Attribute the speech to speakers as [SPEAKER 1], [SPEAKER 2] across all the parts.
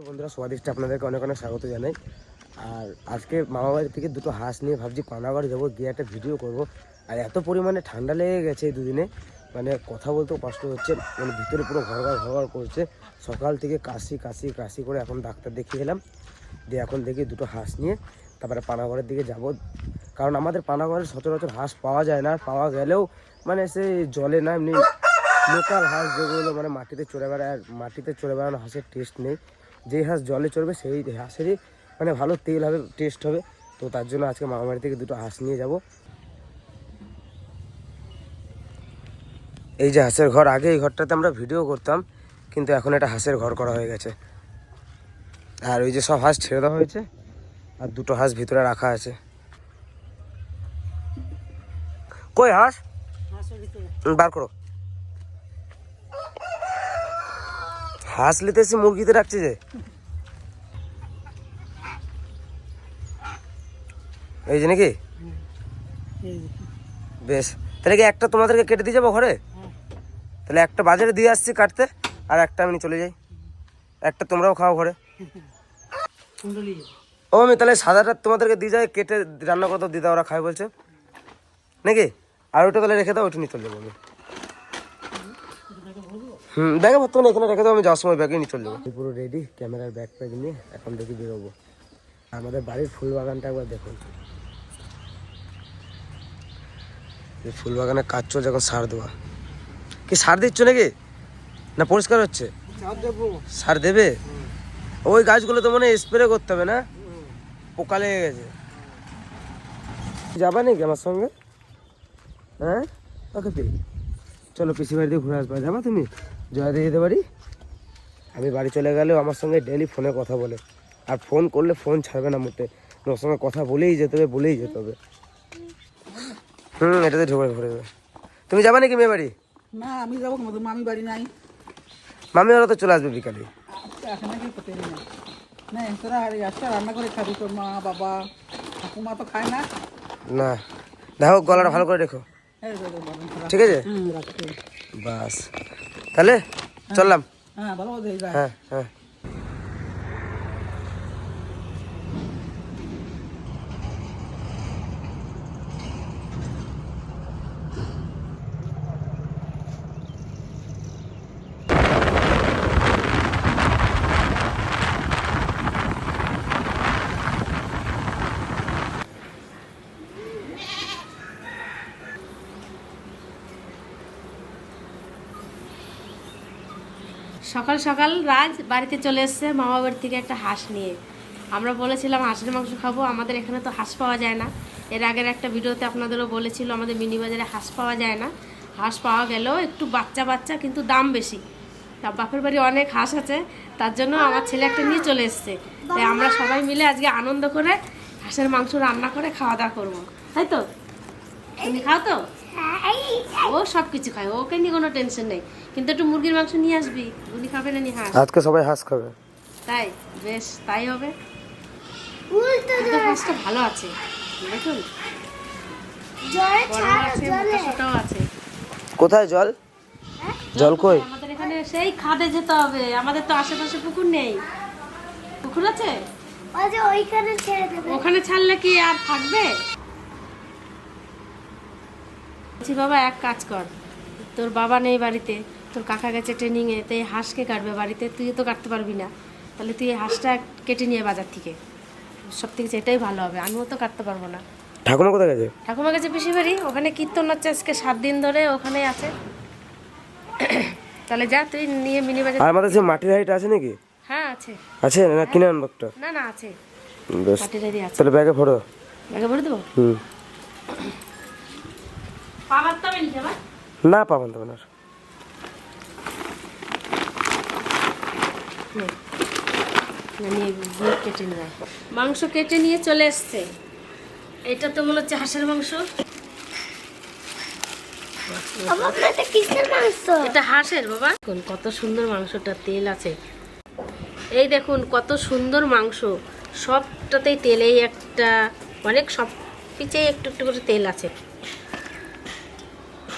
[SPEAKER 1] বন্ধুরা, স্বাদিষ্টে আপনাদেরকে অনেক অনেক স্বাগত জানাই। আর আজকে মামা বাড়ি থেকে দুটো হাঁস নিয়ে ভাবছি পানাগড় যাবো, গিয়ে একটা ভিডিও করব। আর এত পরিমাণে ঠান্ডা লেগে গেছে এই দুদিনে, মানে কথা বলতেও কষ্ট হচ্ছে, মানে ভিতরে পুরো ঘর করছে। সকাল থেকে কাশি করে এখন ডাক্তার দেখিয়ে এলাম, দিয়ে এখন দেখি দুটো হাঁস নিয়ে তারপরে পানাগড়ের দিকে যাব। কারণ আমাদের পানাগড়ে সচরাচর হাঁস পাওয়া যায় না, আর পাওয়া গেলেও মানে সে জলে না, এমনি লোকাল হাঁস যেগুলো মানে মাটিতে চড়ে বেড়ায়। আর মাটিতে চড়ে বেড়ানো হাঁসের টেস্ট নেই, যেই হাঁস জলে চড়বে সেই হাঁসেরই মানে ভালো তেল হবে, টেস্ট হবে। তো তার জন্য আজকে মামাবাড়ি থেকে দুটো হাঁস নিয়ে যাব। এই যে হাঁসের ঘর, আগে এই ঘরটাতে আমরা ভিডিও করতাম, কিন্তু এখন এটা হাঁসের ঘর করা হয়ে গেছে। আর ওই যে সব হাঁস ছেড়ে দেওয়া হয়েছে, আর দুটো হাঁস ভিতরে রাখা আছে। কই হাঁস বার করো। হাঁস নিতে এসে মুরগিতে রাখছে যে, এই যে নাকি? বেশ, তাহলে কি একটা তোমাদেরকে কেটে দিয়ে যাবো ঘরে? তাহলে একটা বাজারে দিয়ে আসছি কাটতে, আর একটা আমি চলে যাই। একটা তোমরাও খাও ঘরে। ও আমি তাহলে সাদাটা তোমাদেরকে দিয়ে যাই, কেটে রান্না করে তো দিদা, ওরা খায় বলছে নাকি? আর ওটা তাহলে রেখে দাও, ওইটা নিয়ে চলে যাবো আমি। ব্যাগে ভর্তি না, এখানে রেখে দাও, আমি যাওয়ার সময় ব্যাগে নিয়ে চলে যাবো। পুরো রেডি, ক্যামেরার ব্যাগ প্যাগ নিয়ে এখন দেখি বেরোবো। আমাদের বাড়ির ফুল বাগানটা একবার দেখুন। ফুল বাগানে কাজ চলছে এখন, সার দেওয়া। কি সার দিচ্ছ নাকি, না পরিষ্কার হচ্ছে? সার দেবে? ওই গাছগুলো তো মনে হয় স্প্রে করতে হবে না, পোকা লেগে গেছে। যাবা নাকি আমার সঙ্গে? হ্যাঁ ওকে পি, চলো পিসি বাড়ি দিয়ে ঘুরে আসবা। যাবা তুমি জয়া দিদিদের বাড়ি? আমি বাড়ি চলে গেলেও আমার সঙ্গে ডেলি ফোনে কথা বলে, আর ফোন করলে ফোন ছাড়বে না মোটে, ওর সঙ্গে কথা বলেই যেতে হবে। এটাতে ঢুকে ঘুরে যাবে। তুমি যাবা নাকি মেয়ে বাড়ি?
[SPEAKER 2] না আমি যাবো, মামি বাড়ি নাই।
[SPEAKER 1] মামি ওরা তো চলে আসবে বিকালে।
[SPEAKER 2] না তোরা রান্না করে খাবি, তোর মা বাবা ঠাকুমা তো খায় না।
[SPEAKER 1] না দেখো, গলাটা ভালো করে রেখো, ঠিক আছে? বাস তাহলে চললাম।
[SPEAKER 2] হ্যাঁ ভালো,
[SPEAKER 1] হ্যাঁ হ্যাঁ।
[SPEAKER 3] সকাল সকাল রাজ বাড়িতে চলে এসছে মামা বাড়ি থেকে একটা হাঁস নিয়ে। আমরা বলেছিলাম হাঁসের মাংস খাবো, আমাদের এখানে তো হাঁস পাওয়া যায় না। এর আগের একটা ভিডিওতে আপনাদেরও বলেছিল আমাদের মিনি বাজারে হাঁস পাওয়া যায় না। হাঁস পাওয়া গেলেও একটু বাচ্চা কিন্তু দাম বেশি। তা বাপের বাড়ি অনেক হাঁস আছে, তার জন্য আমার ছেলে একটা নিয়ে চলে এসছে। তাই আমরা সবাই মিলে আজকে আনন্দ করে হাঁসের মাংস রান্না করে খাওয়া দাওয়া করবো, তাই তো? তুমি খাও তো? ও সব কিছু খায়, ওকে নিয়ে কোনো টেনশন নেই। কিন্তু একটু মুরগির মাংস নিয়ে আসবি, গুলি খাবে না নি হাঁস?
[SPEAKER 1] আজকে সবাই হাঁস খাবে।
[SPEAKER 3] তাই বেশ, তাই হবে। হাঁসটা ভালো আছে দেখুন, বড় আছে, মোটা ছোটও আছে।
[SPEAKER 1] কোথায় জল? জল কই?
[SPEAKER 3] আমাদের এখানে সেই খাদে যেতে হবে, আমাদের তো আশেপাশে পুকুর নেই। পুকুর আছে ওখানে ছাড়লে কি আর থাকবে? বাবা এক কাজ কর, তোর বাবা নেই বাড়িতে, তোর কাকা গেছে ট্রেনিংয়ে, তো এই হাঁসকে কাটবে বাড়িতে, তুই তো কাটতে পারবি না। তাহলে তুই এই হাঁসটা কেটে নিয়ে বাজার থেকে, সব থেকে সেটাই ভালো হবে। আমিও তো কাটতে পারবো না।
[SPEAKER 1] ঠাকুমা কোথায় গেছে?
[SPEAKER 3] ঠাকুমা গেছে পিসি বাড়ি, ওখানে কীর্তন হচ্ছে আজকে 7 দিন ধরে, ওখানেই আছে। তাহলে যা তুই নিয়ে মিনি বাজার।
[SPEAKER 1] আর আমাদের সে মাটির হাঁড়িটা আছে নাকি?
[SPEAKER 3] হ্যাঁ আছে।
[SPEAKER 1] আছে না কিনে আনবো একটা?
[SPEAKER 3] না আছে,
[SPEAKER 1] বেশ
[SPEAKER 3] মাটির হাঁড়ি আছে।
[SPEAKER 1] তাহলে ব্যাগে ভরো।
[SPEAKER 3] ব্যাগে ভরে দেবো? পাবার তবে নিতে পার
[SPEAKER 1] না, পাবেন তবে না।
[SPEAKER 3] কেটে নিয়ে মাংস কেটে নিয়ে চলে এসছে। এটা তো মনে হচ্ছে হাঁসের মাংস। এটা হাঁসের বাবা, কত সুন্দর মাংসটা, তেল আছে। এই দেখুন কত সুন্দর মাংস, সবটাতেই তেল, এই একটা অনেক সব পিছে একটু করে তেল আছে।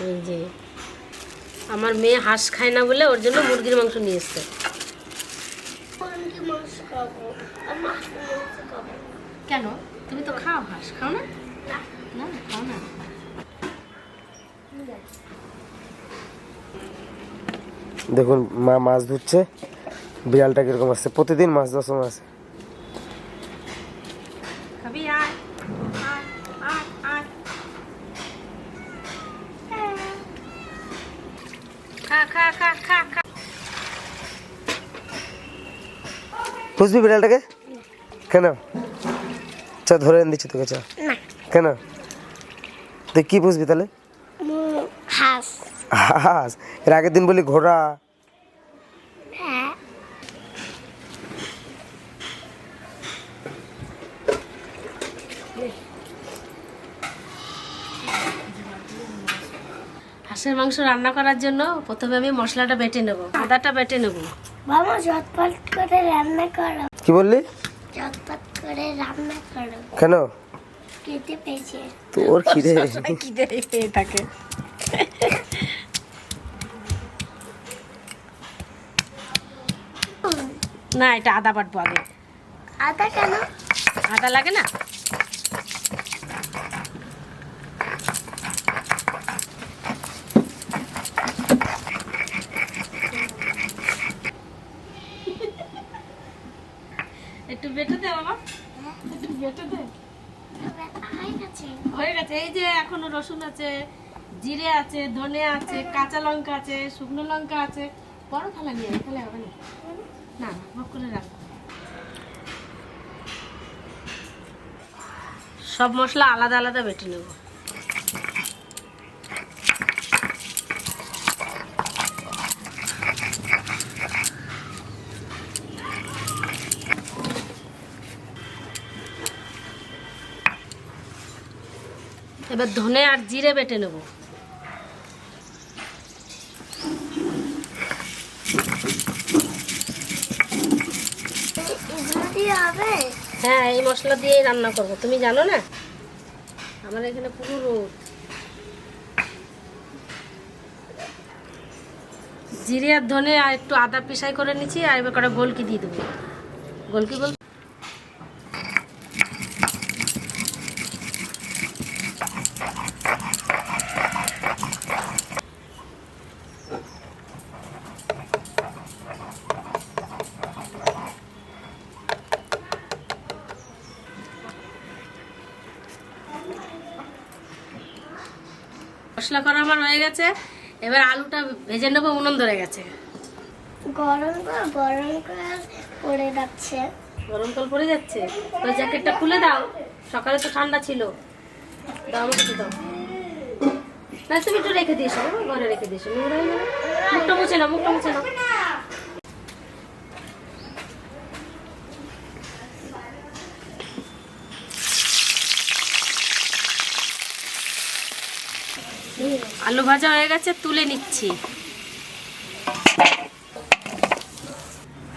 [SPEAKER 3] এই যে আমার মেয়ে হাঁস খায় না বলে ওর জন্য মুরগির মাংস নিয়ে এসছে।
[SPEAKER 4] মাংস খাবো আর মাছের মাংস খাবো
[SPEAKER 3] কেন? তুমি তো খাও হাঁস, খাও না? না খাও না।
[SPEAKER 1] দেখুন মা মাছ ধরছে, বিড়ালটা কিরকম আসছে, প্রতিদিন মাছ ধরার সময় আসে।
[SPEAKER 3] খাবি? আয় আয় আয় আয়। খা খা খা খা খা।
[SPEAKER 1] বুঝবি বিড়ালটাকে? কেন? চা ধরে এনে দিচ্ছি তোকে, চা। কেন? তুই কি বুঝবি তাহলে?
[SPEAKER 4] হাঁস।
[SPEAKER 1] হাঁস? এর আগের দিন বলি ঘোড়া।
[SPEAKER 4] হ্যাঁ
[SPEAKER 3] হাঁসের মাংস রান্না করার জন্য প্রথমে আমি মশলাটা বেটে নেব, আদাটা বেটে নেব।
[SPEAKER 4] বাবা ঝটপট করে রান্না করো,
[SPEAKER 1] কি বললি?
[SPEAKER 4] ঝটপট করে রান্না করো,
[SPEAKER 1] কেন?
[SPEAKER 4] খেতে পেয়েছে।
[SPEAKER 1] তোর খিদে।
[SPEAKER 3] খিদে পেয়ে থাকে। না, এটা আদা বাটবো আগে।
[SPEAKER 4] আদা কেন?
[SPEAKER 3] আদা লাগে না? একটু বেটে দে বাবা, একটু বেটে দে।
[SPEAKER 4] হয়ে গেছে।
[SPEAKER 3] হয়ে গেছে। এই যে এখনো রসুন আছে, জিরে আছে, ধনে আছে, কাঁচা লঙ্কা আছে, শুকনো লঙ্কা আছে। বড় থালা নিয়ে আয়, তাহলে হবে না। না ভাগ করে রাখ। সব মশলা আলাদা আলাদা বেটে নেব। এবার ধনে আর জিরে বেটে নেব।
[SPEAKER 4] এগুলো দিয়ে হবে?
[SPEAKER 3] হ্যাঁ, এই মশলা দিয়েই রান্না করব, তুমি জানো না? আমার এখানে পুরো রোদ। জিরে আর ধনে আর একটু আদা পিসাই করে নিচ্ছি, আর এবার করে গোলকি দিয়ে দেবো। গোলকি বল। মশলা করা আমার হয়ে গেছে, এবার আলুটা ভেজে নেবো। উনুন ধরে গেছে।
[SPEAKER 4] গরম করে পড়ে যাচ্ছে।
[SPEAKER 3] গরম জল পড়ে যাচ্ছে, তো জ্যাকেটটা খুলে দাও। সকালে তো ঠান্ডা ছিল। দাও আমাকে একটু দাও। না তুমি একটু রেখে দিয়েছো, ঘরে রেখে দিয়েছো, নোংরা হয়ে যাবে। মুখটা মুছে নাও, মুখটা মুছে নাও। আলু ভাজা হয়ে গেছে, তুলে নিচ্ছি।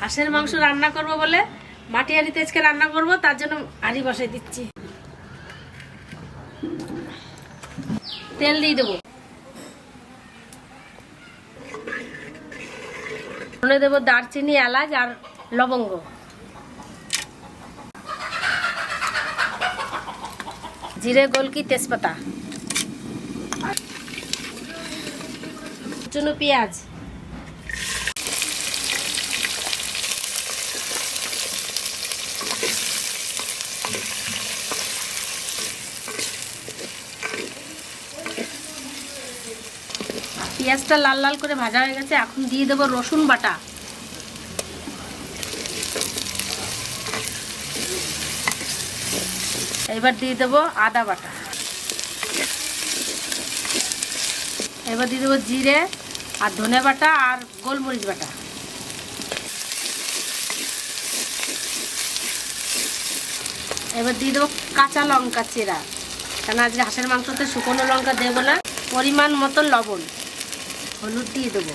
[SPEAKER 3] হাঁসের মাংস রান্না করব বলে মাটি হাঁড়িতে আজকে রান্না করব, তার জন্য হাঁড়ি বসাই দিচ্ছি। তেল দিয়ে দেবো। ফোড়নে দেবো দারচিনি, এলাচ আর লবঙ্গ। জিরে, গোলকি, তেজপাতা, কুচনো পেঁয়াজ, পেঁয়াজটা লাল লাল করে ভাজা হয়ে গেছে। এখন দিয়ে দেবো রসুন বাটা, এবার দিয়ে দেবো আদা বাটা, এবার দিয়ে দেবো জিরে আর ধনে বাটা আর গোলমরিচ বাটা। এবার দিয়ে দেবো কাঁচা লঙ্কা চেরা, কারণ আজকে হাঁসের মাংসতে শুকনো লঙ্কা দেবো না। পরিমাণ মতো লবণ, হলুদ দিয়ে দেবো।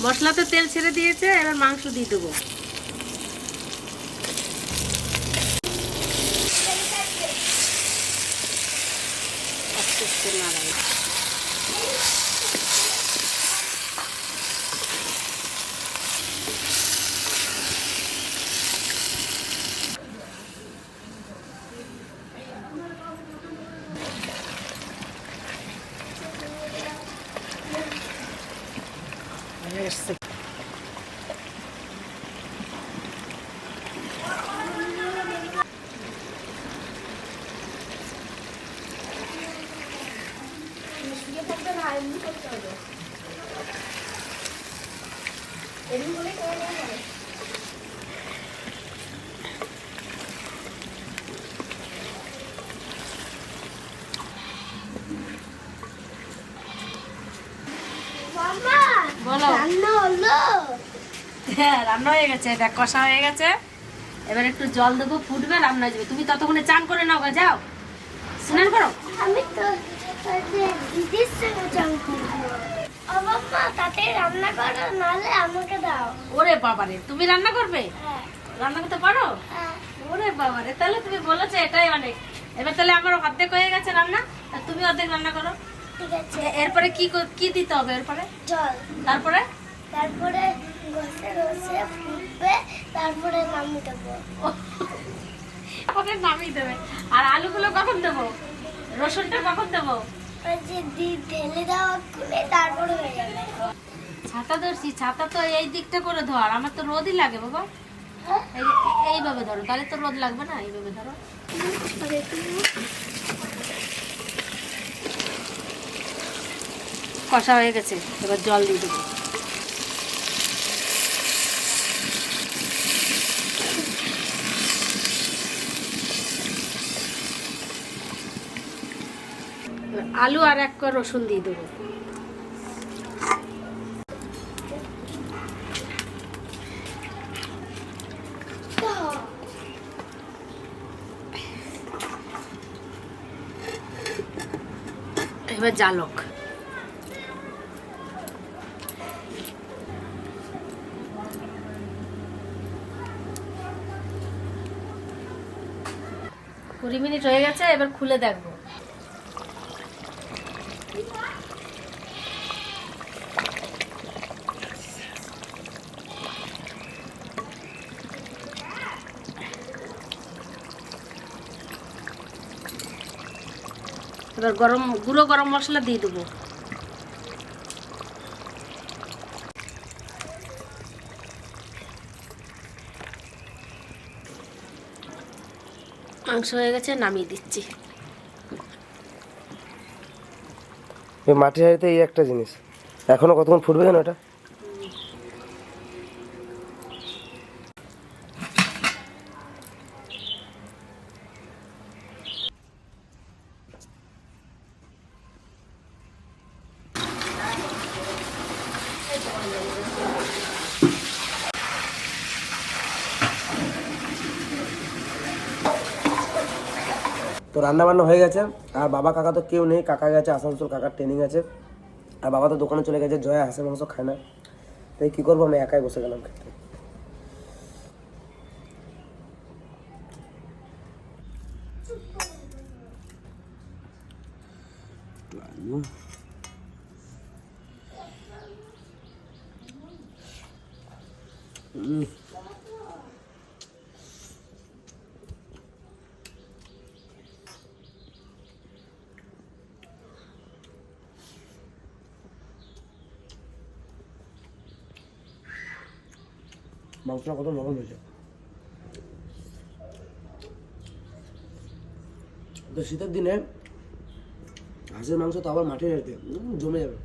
[SPEAKER 3] মশলাতে তেল ছেড়ে দিয়েছে, এবার মাংস দিয়ে দেবো। একটু নাড়াই।
[SPEAKER 4] মামা
[SPEAKER 3] বলো।
[SPEAKER 4] রান্না হলো?
[SPEAKER 3] হ্যাঁ, রান্না হয়ে গেছে, দেখ কষা হয়ে গেছে। এবার একটু জল দেবো, ফুটবে, রান্না হয়ে যাবে। তুমি ততক্ষণে চান করে নাও গা, যাও স্নান করো।
[SPEAKER 4] আমি তো দিদির সঙ্গে চান করবো। ও মাম্মা তাতে রান্না করো, নাহলে আমাকে দাও।
[SPEAKER 3] ওরে বাবারে, তুমি রান্না করবে?
[SPEAKER 4] হ্যাঁ
[SPEAKER 3] রান্না করতে পারো?
[SPEAKER 4] হ্যাঁ।
[SPEAKER 3] ওরে বাবারে, তাহলে তুমি বলেছো এটাই অনেক। এবার তাহলে আমার অর্ধেক হয়ে গেছে রান্না, আর তুমি অর্ধেক রান্না করো।
[SPEAKER 4] ঠিক আছে।
[SPEAKER 3] এরপরে কি দিতে হবে? এরপরে
[SPEAKER 4] জল,
[SPEAKER 3] তারপরে
[SPEAKER 4] তারপরে ঘষে ঘষে ফুটবে, তারপরে নামিয়ে দেবো।
[SPEAKER 3] ওকে নামিয়ে দেবে। আর আলুগুলো কখন দেবো? রসুনটা কখন দেবো?
[SPEAKER 4] ওই যে ঢেলে দেওয়া খুলে তারপরে হয়ে যাবে।
[SPEAKER 3] ছাতা ধরছি, ছাতা তো এই দিকটা করে ধর, আমার তো রোদই লাগে বাবা।
[SPEAKER 4] হ্যাঁ?
[SPEAKER 3] এইভাবে ধরো, তাহলে তো রোদ লাগবে না। এইভাবে ধরো। কষা হয়ে গেছে, এবার জল দিয়ে দেবো। আলু আর এক কোয়া রসুন দিয়ে দেবো। এবার জালক। কুড়ি মিনিট হয়ে গেছে, এবার খুলে দেখবো। এবার গুঁড়ো গরম মশলা দিয়ে দেবো। মাংস হয়ে গেছে, নামিয়ে দিচ্ছি।
[SPEAKER 1] এই মাটির হাঁড়িতে এই একটা জিনিস, এখনো কতক্ষণ ফুটবে কেন এটা? তো রান্না বান্না হয়ে গেছে, আর বাবা কাকা তো কেউ নেই, কাকা গেছে আসানসোল, কাকার ট্রেনিং আছে, আর বাবা তো দোকানে চলে গেছে। জয়া হাঁসের মাংস খায় না, তাই কী করবো, আমি একাই বসে গেলাম খেতে। মাংসটা কত নরম হয়েছে। তো শীতের দিনে হাঁসের মাংস তো আবার মাটির হাঁড়িতে জমে যাবে।